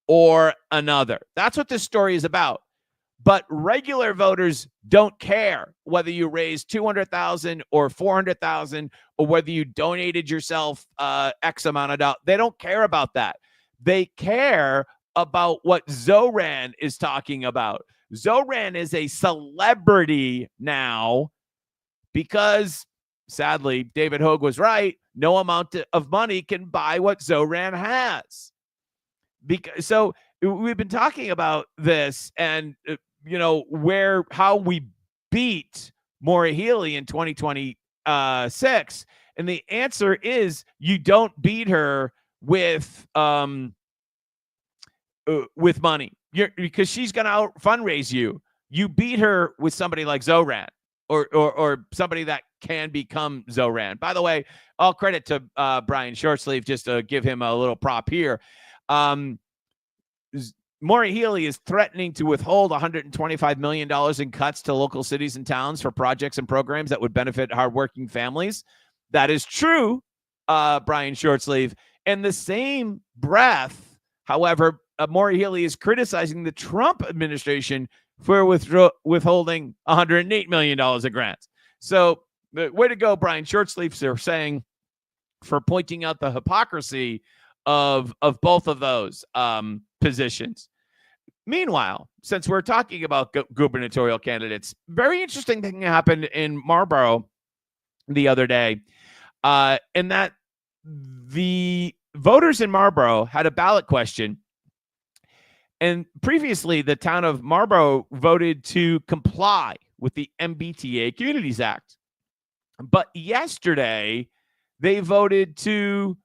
or another. That's what this story is about. But regular voters don't care whether you raised $200,000 or $400,000 or whether you donated yourself X amount of dollars. They don't care about that. They care about what Zoran is talking about. Zoran is a celebrity now because, sadly, David Hogue was right. No amount of money can buy what Zoran has. So we've been talking about this and, how we beat Maura Healey in 2026. And the answer is you don't beat her with money. Because she's going to out fundraise you. You beat her with somebody like Zoran or somebody that can become Zoran. By the way, all credit to Brian Shortsleeve, just to give him a little prop here. Maura Healey is threatening to withhold $125 million in cuts to local cities and towns for projects and programs that would benefit hardworking families. That is true, Brian Shortsleeve. In the same breath, however, Maura Healey is criticizing the Trump administration for withholding $108 million of grants. So, way to go, Brian Shortsleeve, for pointing out the hypocrisy of both of those positions. Meanwhile, since we're talking about gubernatorial candidates, very interesting thing happened in Marlborough the other day, in that the voters in Marlborough had a ballot question. And previously, the town of Marlborough voted to comply with the MBTA Communities Act. But yesterday, they voted to,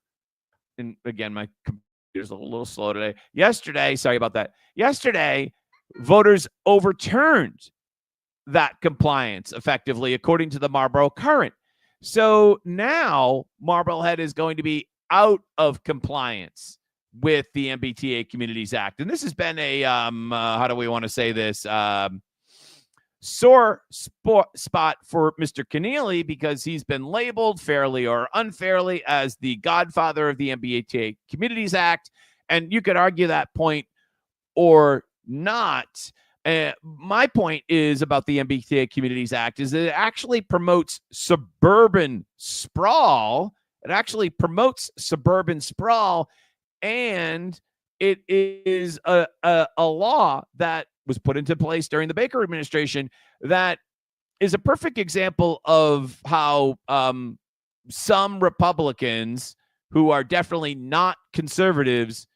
and again, my computer's a little slow today. Sorry about that. Yesterday, voters overturned that compliance effectively, according to the Marlborough Current. So now Marblehead is going to be out of compliance with the MBTA Communities Act. And this has been a, how do we want to say this? Sore spot for Mr. Keneally, because he's been labeled fairly or unfairly as the godfather of the MBTA Communities Act. And you could argue that point or not. My point is about the MBTA Communities Act is that it actually promotes suburban sprawl. And it is a law that was put into place during the Baker administration that is a perfect example of how some Republicans who are definitely not conservatives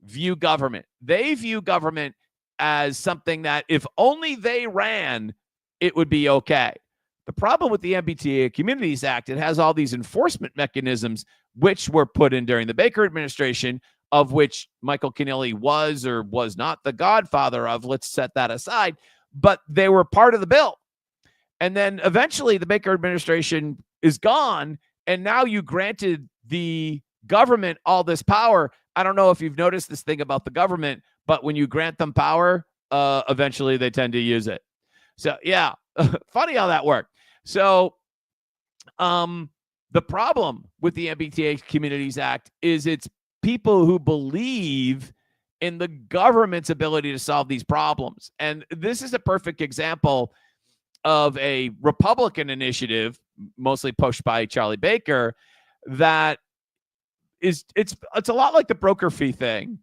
view government. They view government as something that if only they ran, it would be okay. The problem with the MBTA Communities Act, it has all these enforcement mechanisms which were put in during the Baker administration, of which Michael Keneally was or was not the godfather of. Let's set that aside. But they were part of the bill. And then eventually the Baker administration is gone, and now you granted the government all this power. I don't know if you've noticed this thing about the government, but when you grant them power, eventually they tend to use it. So, yeah, funny how that worked. So, the problem with the MBTA Communities Act is it's people who believe in the government's ability to solve these problems. And this is a perfect example of a Republican initiative, mostly pushed by Charlie Baker, that is, it's a lot like the broker fee thing.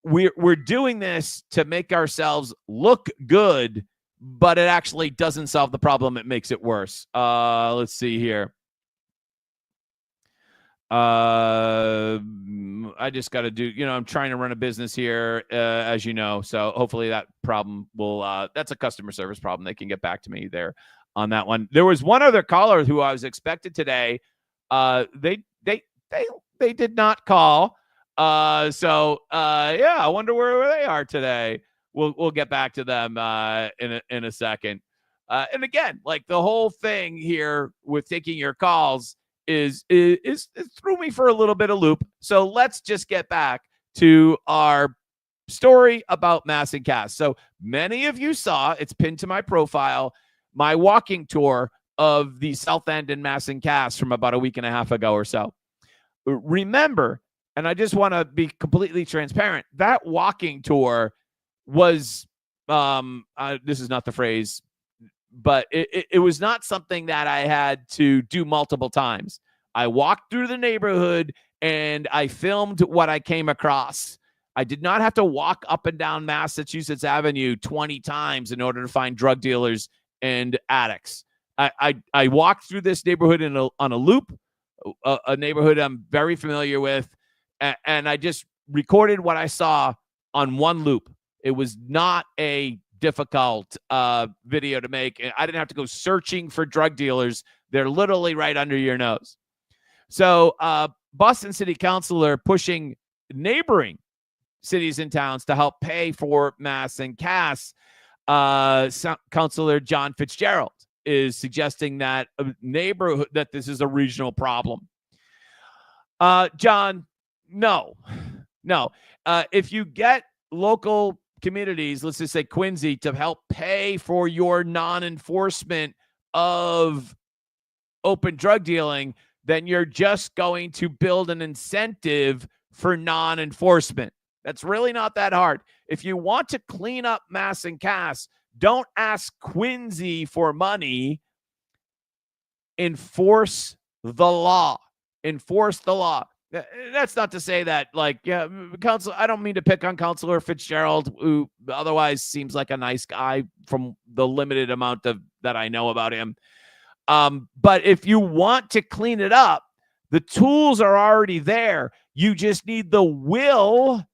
We're doing this to make ourselves look good, but it actually doesn't solve the problem. It makes it worse. Let's see here. I just got to do, I'm trying to run a business here, as you know, so hopefully that problem will, that's a customer service problem. They can get back to me there on that one. There was one other caller who I was expected today. They did not call. Yeah, I wonder where they are today. We'll get back to them, in a second. And again, like the whole thing here with taking your calls is threw me for a little bit of loop. So let's just get back to our story about Mass and Cast. So many of you saw, it's pinned to my profile, my walking tour of the South End and Mass and Cast from about a week and a half ago or so. Remember, and I just want to be completely transparent, that walking tour was, this is not the phrase, but it was not something that I had to do multiple times. I walked through the neighborhood and I filmed what I came across. I did not have to walk up and down Massachusetts Avenue 20 times in order to find drug dealers and addicts. I walked through this neighborhood on a loop, a neighborhood I'm very familiar with, and I just recorded what I saw on one loop. It was not a difficult video to make. I didn't have to go searching for drug dealers. They're literally right under your nose. So Boston City Council are pushing neighboring cities and towns to help pay for Mass and Cass. Councilor John Fitzgerald is suggesting that that this is a regional problem. John, no. If you get local communities, let's just say Quincy, to help pay for your non-enforcement of open drug dealing, then you're just going to build an incentive for non-enforcement. That's really not that hard. If you want to clean up Mass and Cass, don't ask Quincy for money. Enforce the law. Enforce the law. That's not to say that, I don't mean to pick on Councilor Fitzgerald, who otherwise seems like a nice guy from the limited amount that I know about him. But if you want to clean it up, the tools are already there. You just need the will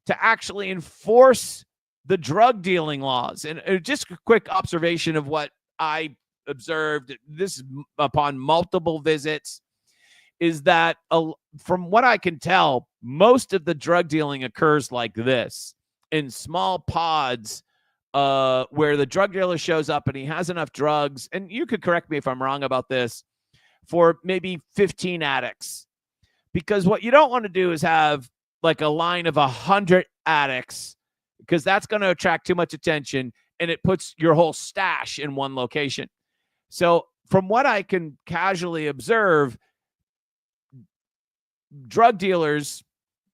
to actually enforce the drug dealing laws. And just a quick observation of what I observed, this upon multiple visits, is that from what I can tell, most of the drug dealing occurs like this, in small pods, where the drug dealer shows up and he has enough drugs, and you could correct me if I'm wrong about this, for maybe 15 addicts. Because what you don't want to do is have like a line of 100 addicts, because that's going to attract too much attention, and it puts your whole stash in one location. So from what I can casually observe, drug dealers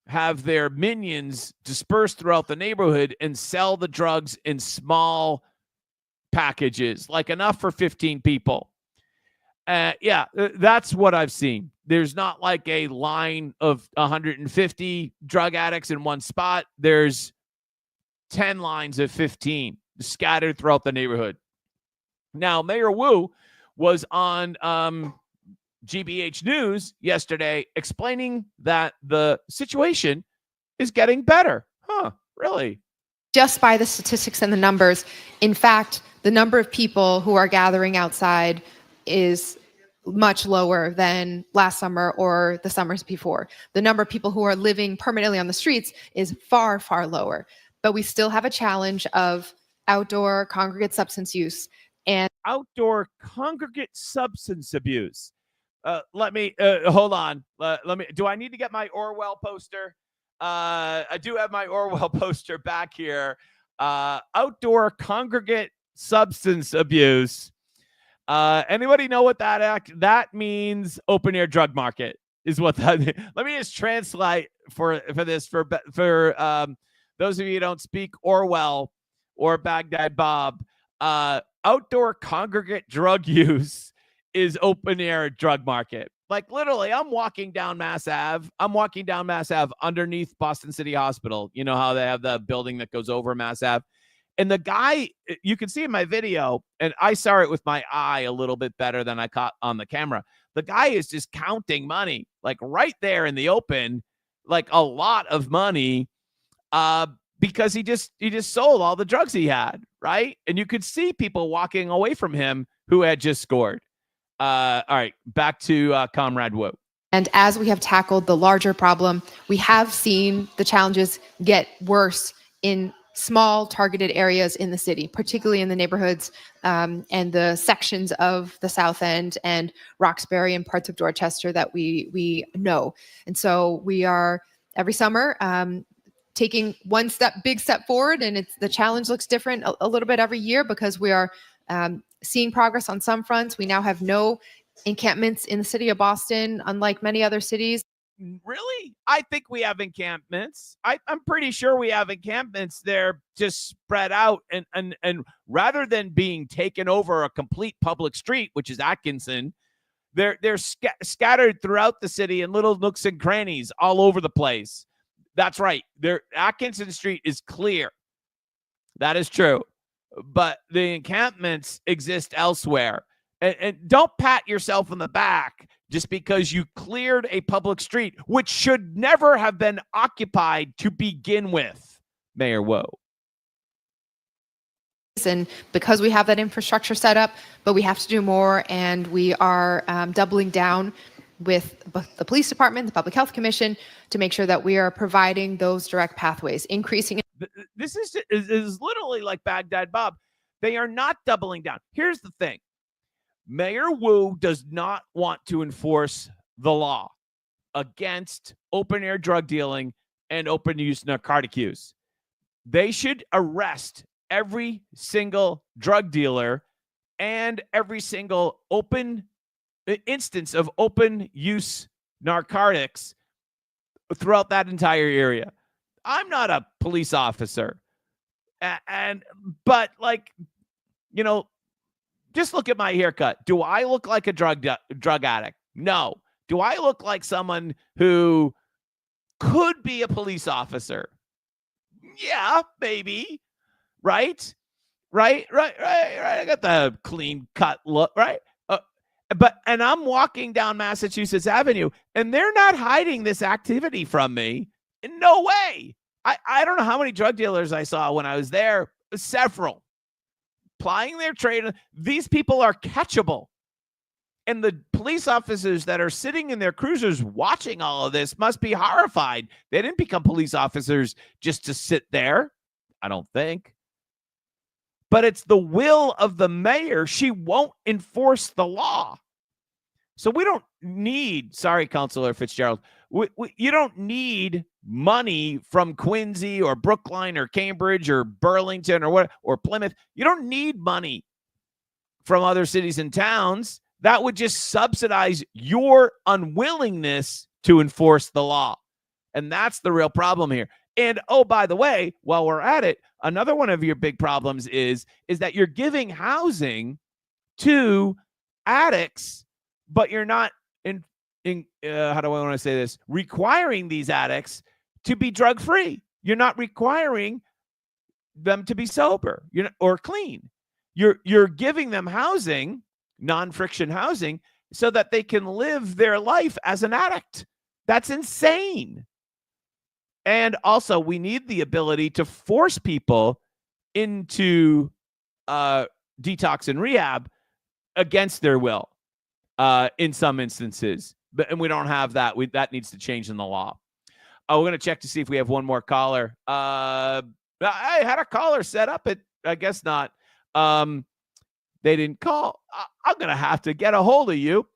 have their minions dispersed throughout the neighborhood and sell the drugs in small packages, like enough for 15 people. That's what I've seen. There's not like a line of 150 drug addicts in one spot. There's 10 lines of 15 scattered throughout the neighborhood. Now, Mayor Wu was on GBH News yesterday explaining that the situation is getting better. Huh, really? Just by the statistics and the numbers. In fact, the number of people who are gathering outside is much lower than last summer or the summers before. The number of people who are living permanently on the streets is far, far lower. But we still have a challenge of outdoor congregate substance use and outdoor congregate substance abuse. Let me hold on. Do I need to get my Orwell poster? I do have my Orwell poster back here. Outdoor congregate substance abuse. Anybody know what that means? Open air drug market is what that. Let me just translate for this for those of you who don't speak Orwell or Baghdad Bob. Outdoor congregate drug use is open air drug market. Like literally, I'm walking down Mass Ave. Underneath Boston City Hospital. You know how they have the building that goes over Mass Ave. And the guy, you can see in my video, and I saw it with my eye a little bit better than I caught on the camera. The guy is just counting money, like right there in the open, like a lot of money, because he just sold all the drugs he had, right? And you could see people walking away from him who had just scored. All right, back to Comrade Wu. And as we have tackled the larger problem, we have seen the challenges get worse in small targeted areas in the city, particularly in the neighborhoods and the sections of the South End and Roxbury and parts of Dorchester that we know. And so we are every summer taking one big step forward, and the challenge looks different a little bit every year because we are seeing progress on some fronts. We now have no encampments in the city of Boston, unlike many other cities. Really? I think we have encampments. I'm pretty sure we have encampments. They're just spread out, and rather than being taken over a complete public street, which is Atkinson, they're scattered throughout the city in little nooks and crannies all over the place. That's right. Atkinson Street is clear. That is true. But the encampments exist elsewhere. And don't pat yourself on the back just because you cleared a public street, which should never have been occupied to begin with, Mayor Wu. And because we have that infrastructure set up, but we have to do more, and we are doubling down with the police department, the Public Health Commission, to make sure that we are providing those direct pathways, increasing. This is literally like Baghdad Bob. They are not doubling down. Here's the thing. Mayor Wu does not want to enforce the law against open-air drug dealing and open-use narcotic use. They should arrest every single drug dealer and every single open instance of open-use narcotics throughout that entire area. I'm not a police officer, but like, you know, just look at my haircut. Do I look like a drug addict? No. Do I look like someone who could be a police officer? Yeah, maybe. Right. I got the clean cut look, right? And I'm walking down Massachusetts Avenue, and they're not hiding this activity from me. No way. I don't know how many drug dealers I saw when I was there. Several. Plying their trade. These people are catchable. And the police officers that are sitting in their cruisers watching all of this must be horrified. They didn't become police officers just to sit there, I don't think. But it's the will of the mayor. She won't enforce the law. So we don't need, sorry, Councilor Fitzgerald, you don't need money from Quincy or Brookline or Cambridge or Burlington or Plymouth. You don't need money from other cities and towns. That would just subsidize your unwillingness to enforce the law. And that's the real problem here. And, oh, by the way, while we're at it, another one of your big problems is that you're giving housing to addicts, but you're not how do I want to say this? Requiring these addicts to be drug-free. You're not requiring them to be sober or clean. You're giving them housing, non-friction housing, so that they can live their life as an addict. That's insane. And also, we need the ability to force people into detox and rehab against their will in some instances. And we don't have that. That needs to change in the law. We're going to check to see if we have one more caller. I had a caller set up. I guess not. They didn't call. I'm going to have to get a hold of you.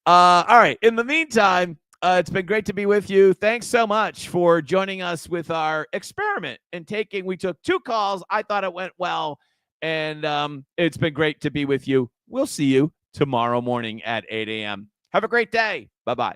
All right. In the meantime, it's been great to be with you. Thanks so much for joining us with our experiment and we took 2 calls. I thought it went well, and it's been great to be with you. We'll see you tomorrow morning at 8 a.m. Have a great day. Bye-bye.